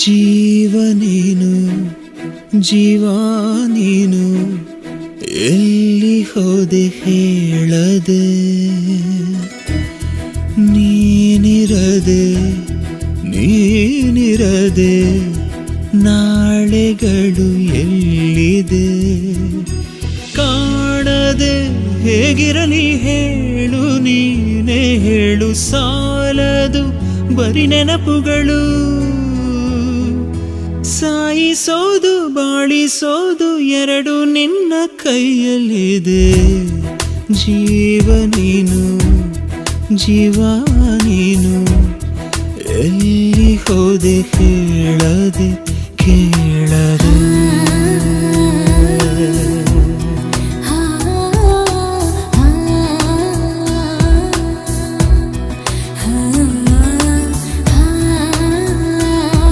ಜೀವ ನೀನು, ಜೀವ ನೀನು, ಎಲ್ಲಿ ಹೋದೆ ಹೇಳದೆ, ನೀನಿರದೆ ನೀನಿರದೆ ನಾಳೆಗಳು ಎಲ್ಲಿದೆ, ಕಾಣದೆ ಹೇಗಿರಲಿ ಹೇಳು, ನೀನೇ ಹೇಳು, ಸಾಲದು ಬರಿ ನೆನಪುಗಳು, ಸಾಯಿಸೋದು ಬಾಳಿಸೋದು ಎರಡು ನಿನ್ನ ಕೈಯಲ್ಲಿದೆ. ಜೀವ ನೀನು, ಜೀವ ನೀನು, ಎಲ್ಲಿ ಹೋದೆ ಹೇಳದೆ ಕೇಳದೆ.